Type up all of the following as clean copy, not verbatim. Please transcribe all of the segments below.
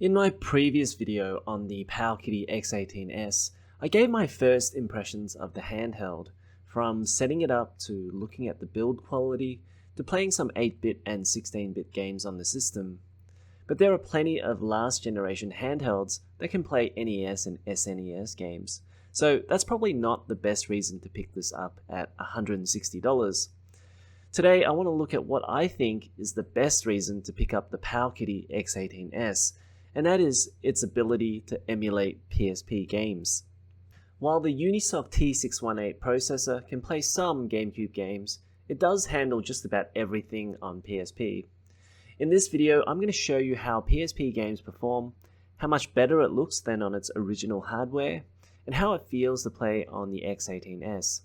In my previous video on the Powkiddy X18S, I gave my first impressions of the handheld, from setting it up to looking at the build quality to playing some 8-bit and 16-bit games on the system. But there are plenty of last generation handhelds that can play NES and SNES games, so that's probably not the best reason to pick this up at $160. Today I want to look at what I think is the best reason to pick up the Powkiddy X18S, and that is its ability to emulate PSP games. While the Unisoc T618 processor can play some GameCube games, it does handle just about everything on PSP. In this video, I'm going to show you how PSP games perform, how much better it looks than on its original hardware, and how it feels to play on the X18S.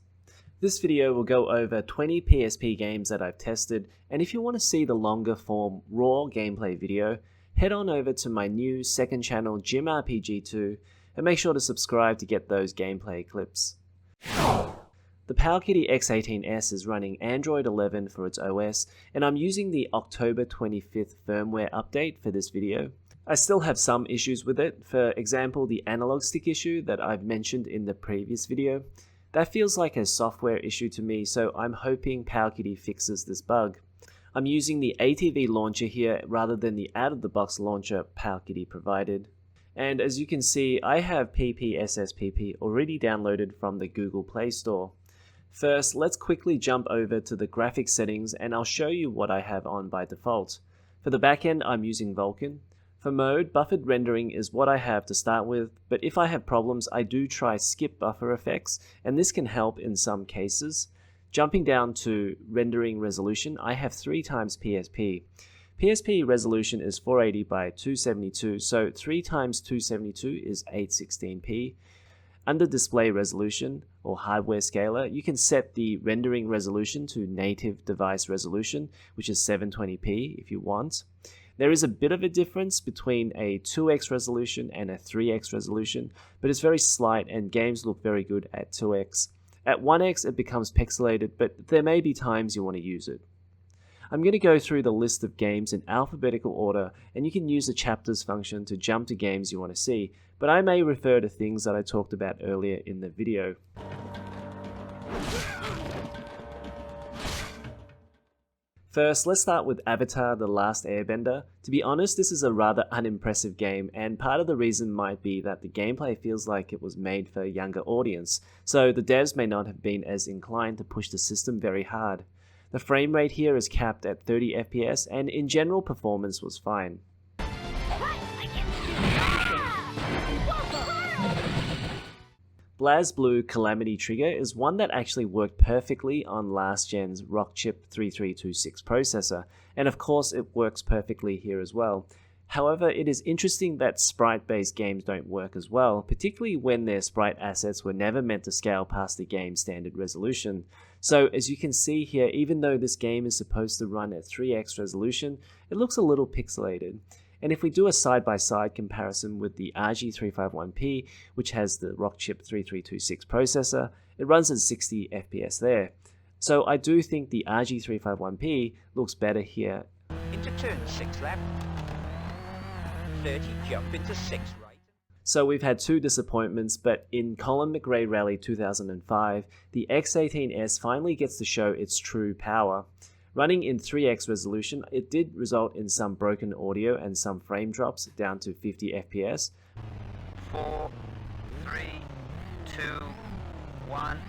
This video will go over 20 PSP games that I've tested, and if you want to see the longer form raw gameplay video, head on over to my new second channel GymRPG2 and make sure to subscribe to get those gameplay clips. The Powkiddy X18S is running Android 11 for its OS, and I'm using the October 25th firmware update for this video. I still have some issues with it, for example the analog stick issue that I've mentioned in the previous video. That feels like a software issue to me, so I'm hoping Powkiddy fixes this bug. I'm using the ATV launcher here rather than the out-of-the-box launcher Powkiddy provided. And as you can see, I have PPSSPP already downloaded from the Google Play Store. First, let's quickly jump over to the graphics settings and I'll show you what I have on by default. For the backend, I'm using Vulkan. For mode, buffered rendering is what I have to start with, but if I have problems, I do try skip buffer effects, and this can help in some cases. Jumping down to rendering resolution, I have 3 times PSP. PSP resolution is 480 by 272, so 3 times 272 is 816p. Under display resolution, or hardware scaler, you can set the rendering resolution to native device resolution, which is 720p if you want. There is a bit of a difference between a 2x resolution and a 3x resolution, but it's very slight and games look very good at 2x. At 1x it becomes pixelated, but there may be times you want to use it. I'm going to go through the list of games in alphabetical order, and you can use the chapters function to jump to games you want to see, but I may refer to things that I talked about earlier in the video. First, let's start with Avatar: The Last Airbender. To be honest, this is a rather unimpressive game, and part of the reason might be that the gameplay feels like it was made for a younger audience, so the devs may not have been as inclined to push the system very hard. The frame rate here is capped at 30 FPS, and in general performance was fine. Blazblue Calamity trigger is one that actually worked perfectly on last gen's Rockchip 3326 processor, and of course it works perfectly here as well. However, it is interesting that sprite-based games don't work as well, particularly when their sprite assets were never meant to scale past the game's standard resolution. So as you can see here, even though this game is supposed to run at 3x resolution, it looks a little pixelated. And if we do a side-by-side comparison with the RG351P, which has the Rockchip 3326 processor, it runs at 60 FPS there. So I do think the RG351P looks better here. Into turn 6 left, 30 jump into 6 right. So we've had 2 disappointments, but in Colin McRae Rally 2005, the X18S finally gets to show its true power. Running in 3x resolution, it did result in some broken audio and some frame drops down to 50 FPS. 4, 3, 2, 1,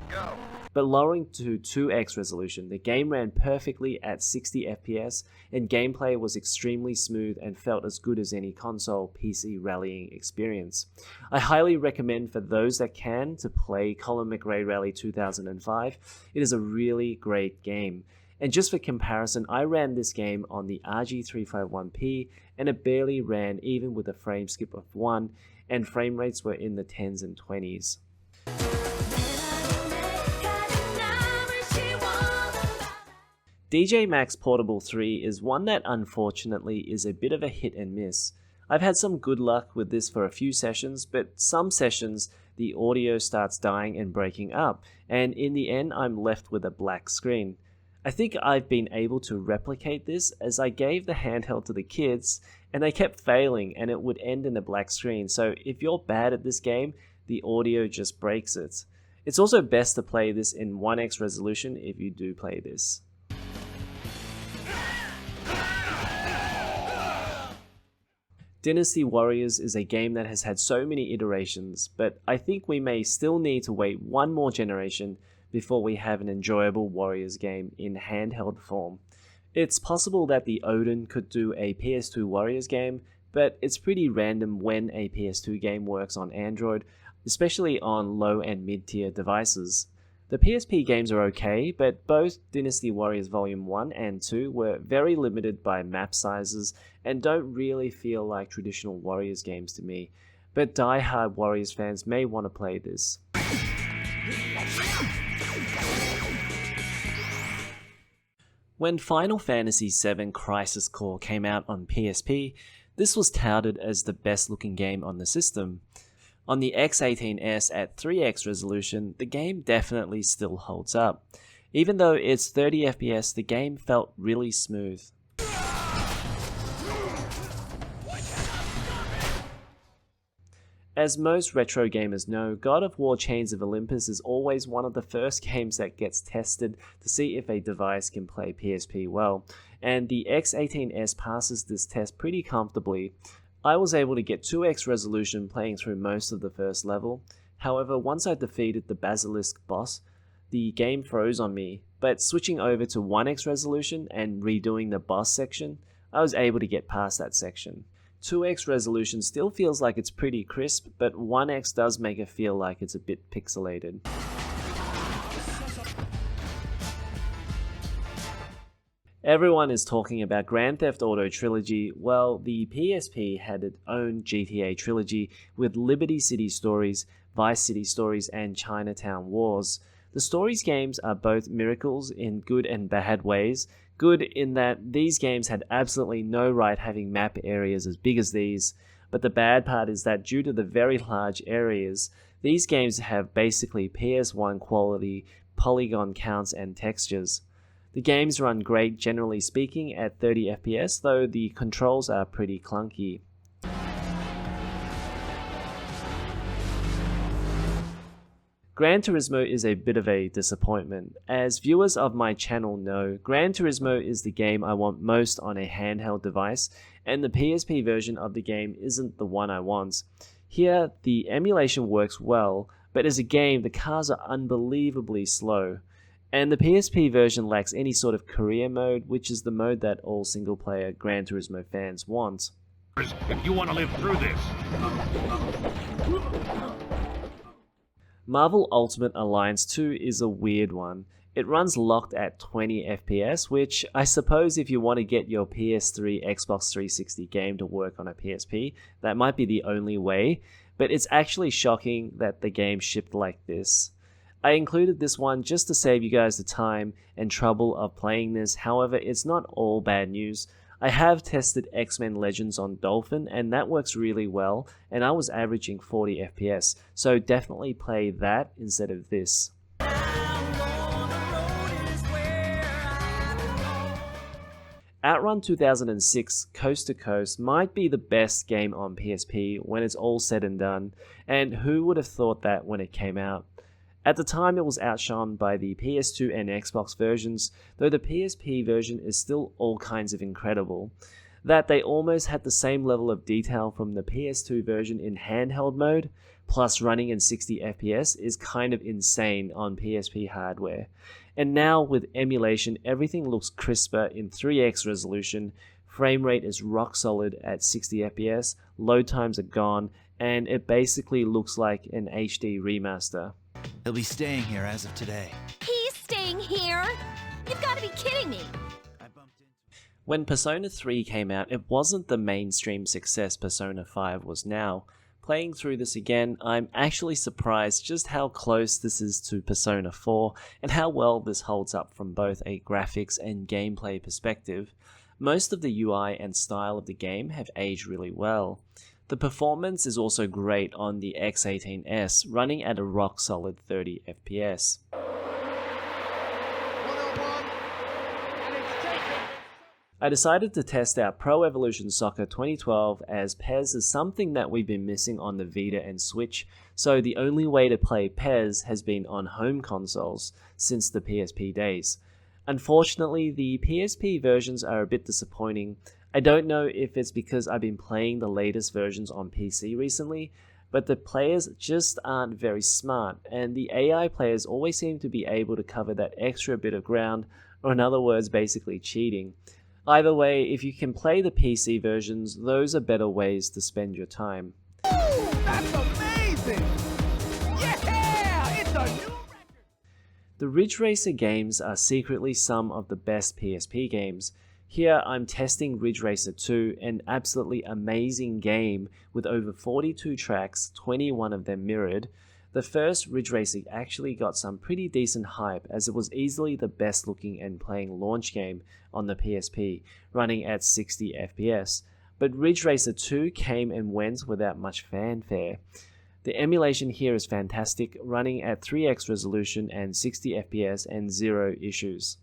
go! But lowering to 2x resolution, the game ran perfectly at 60 FPS and gameplay was extremely smooth and felt as good as any console PC rallying experience. I highly recommend for those that can to play Colin McRae Rally 2005. It is a really great game. And just for comparison, I ran this game on the RG351P and it barely ran even with a frame skip of 1, and frame rates were in the 10s and 20s. DJ Max Portable 3 is one that unfortunately is a bit of a hit and miss. I've had some good luck with this for a few sessions, but some sessions the audio starts dying and breaking up, and in the end I'm left with a black screen. I think I've been able to replicate this as I gave the handheld to the kids and they kept failing and it would end in a black screen. So if you're bad at this game, the audio just breaks it. It's also best to play this in 1x resolution if you do play this. Dynasty Warriors is a game that has had so many iterations, but I think we may still need to wait one more generation before we have an enjoyable Warriors game in handheld form. It's possible that the Outrun could do a PS2 Warriors game, but it's pretty random when a PS2 game works on Android, especially on low and mid-tier devices. The PSP games are okay, but both Dynasty Warriors Volume 1 and 2 were very limited by map sizes and don't really feel like traditional Warriors games to me, but die-hard Warriors fans may want to play this. When Final Fantasy VII Crisis Core came out on PSP, this was touted as the best looking game on the system. On the X18S at 3x resolution, the game definitely still holds up. Even though it's 30 FPS, the game felt really smooth. As most retro gamers know, God of War Chains of Olympus is always one of the first games that gets tested to see if a device can play PSP well, and the X18S passes this test pretty comfortably. I was able to get 2x resolution playing through most of the first level. However, once I defeated the Basilisk boss, the game froze on me, but switching over to 1x resolution and redoing the boss section, I was able to get past that section. 2x resolution still feels like it's pretty crisp, but 1x does make it feel like it's a bit pixelated. Everyone is talking about Grand Theft Auto Trilogy. Well, the PSP had its own GTA trilogy with Liberty City Stories, Vice City Stories, and Chinatown Wars. The Stories games are both miracles in good and bad ways. Good in that these games had absolutely no right having map areas as big as these, but the bad part is that due to the very large areas, these games have basically PS1 quality polygon counts and textures. The games run great generally speaking at 30 FPS, though the controls are pretty clunky. Gran Turismo is a bit of a disappointment. As viewers of my channel know, Gran Turismo is the game I want most on a handheld device, and the PSP version of the game isn't the one I want. Here, the emulation works well, but as a game, the cars are unbelievably slow. And the PSP version lacks any sort of career mode, which is the mode that all single-player Gran Turismo fans want. If you want to live through this. Marvel Ultimate Alliance 2 is a weird one. It runs locked at 20 FPS, which I suppose if you want to get your PS3 Xbox 360 game to work on a PSP, that might be the only way, but it's actually shocking that the game shipped like this. I included this one just to save you guys the time and trouble of playing this, however it's not all bad news. I have tested X-Men Legends on Dolphin and that works really well, and I was averaging 40 FPS, so definitely play that instead of this. Outrun 2006 Coast to Coast might be the best game on PSP when it's all said and done, and who would have thought that when it came out? At the time it was outshone by the PS2 and Xbox versions, though the PSP version is still all kinds of incredible. That they almost had the same level of detail from the PS2 version in handheld mode, plus running in 60 FPS is kind of insane on PSP hardware. And now with emulation, everything looks crisper in 3x resolution, frame rate is rock solid at 60 FPS, load times are gone, and it basically looks like an HD remaster. He'll be staying here as of today. He's staying here? You've got to be kidding me. When Persona 3 came out, it wasn't the mainstream success Persona 5 was now. Playing through this again, I'm actually surprised just how close this is to Persona 4 and how well this holds up from both a graphics and gameplay perspective. Most of the UI and style of the game have aged really well. The performance is also great on the X18S, running at a rock solid 30 FPS. I decided to test out Pro Evolution Soccer 2012 as PES is something that we've been missing on the Vita and Switch, so the only way to play PES has been on home consoles since the PSP days. Unfortunately, the PSP versions are a bit disappointing. I don't know if it's because I've been playing the latest versions on PC recently, but the players just aren't very smart, and the AI players always seem to be able to cover that extra bit of ground, or in other words, basically cheating. Either way, if you can play the PC versions, those are better ways to spend your time. That's amazing! Yeah! It's a new record! The Ridge Racer games are secretly some of the best PSP games. Here I'm testing Ridge Racer 2, an absolutely amazing game with over 42 tracks, 21 of them mirrored. The first Ridge Racer actually got some pretty decent hype as it was easily the best looking and playing launch game on the PSP, running at 60 FPS. But Ridge Racer 2 came and went without much fanfare. The emulation here is fantastic, running at 3x resolution and 60 FPS and zero issues.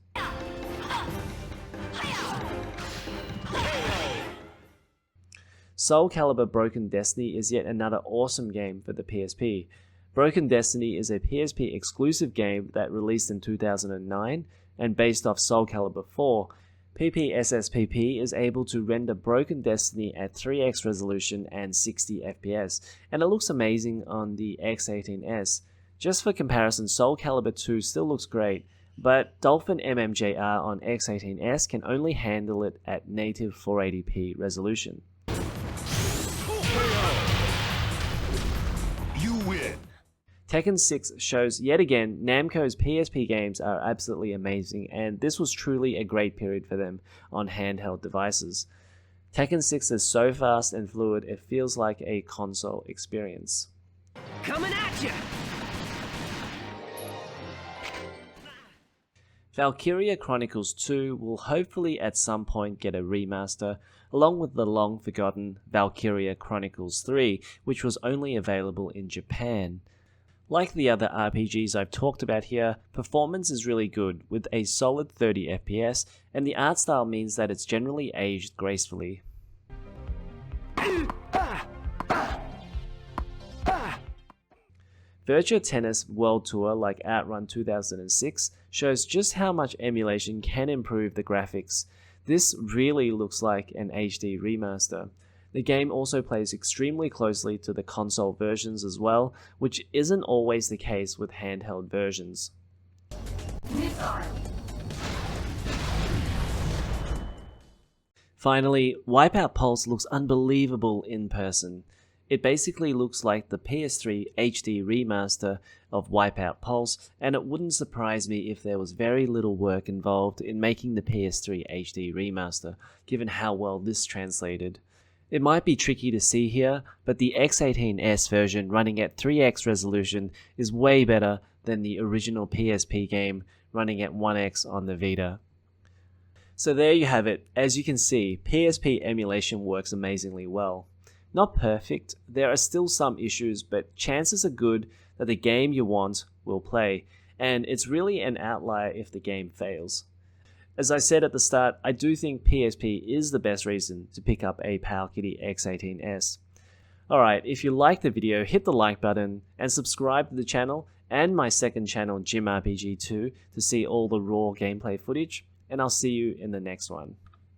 Soul Calibur Broken Destiny is yet another awesome game for the PSP. Broken Destiny is a PSP exclusive game that released in 2009, and based off Soul Calibur 4, PPSSPP is able to render Broken Destiny at 3x resolution and 60 FPS, and it looks amazing on the X18S. Just for comparison, Soul Calibur 2 still looks great, but Dolphin MMJR on X18S can only handle it at native 480p resolution. You win. Tekken 6 shows yet again Namco's PSP games are absolutely amazing, and this was truly a great period for them on handheld devices. Tekken 6 is so fast and fluid it feels like a console experience. Coming at you! Valkyria Chronicles 2 will hopefully at some point get a remaster, along with the long-forgotten Valkyria Chronicles 3, which was only available in Japan. Like the other RPGs I've talked about here, performance is really good, with a solid 30 FPS, and the art style means that it's generally aged gracefully. Virtua Tennis World Tour, like Outrun 2006, shows just how much emulation can improve the graphics. This really looks like an HD remaster. The game also plays extremely closely to the console versions as well, which isn't always the case with handheld versions. Finally, Wipeout Pulse looks unbelievable in person. It basically looks like the PS3 HD remaster of Wipeout Pulse, and it wouldn't surprise me if there was very little work involved in making the PS3 HD remaster, given how well this translated. It might be tricky to see here, but the X18S version running at 3x resolution is way better than the original PSP game running at 1x on the Vita. So there you have it. As you can see, PSP emulation works amazingly well. Not perfect, there are still some issues, but chances are good that the game you want will play, and it's really an outlier if the game fails. As I said at the start, I do think PSP is the best reason to pick up a Powkiddy X18S. Alright, if you liked the video, hit the like button and subscribe to the channel and my second channel, GymRPG2, to see all the raw gameplay footage, and I'll see you in the next one.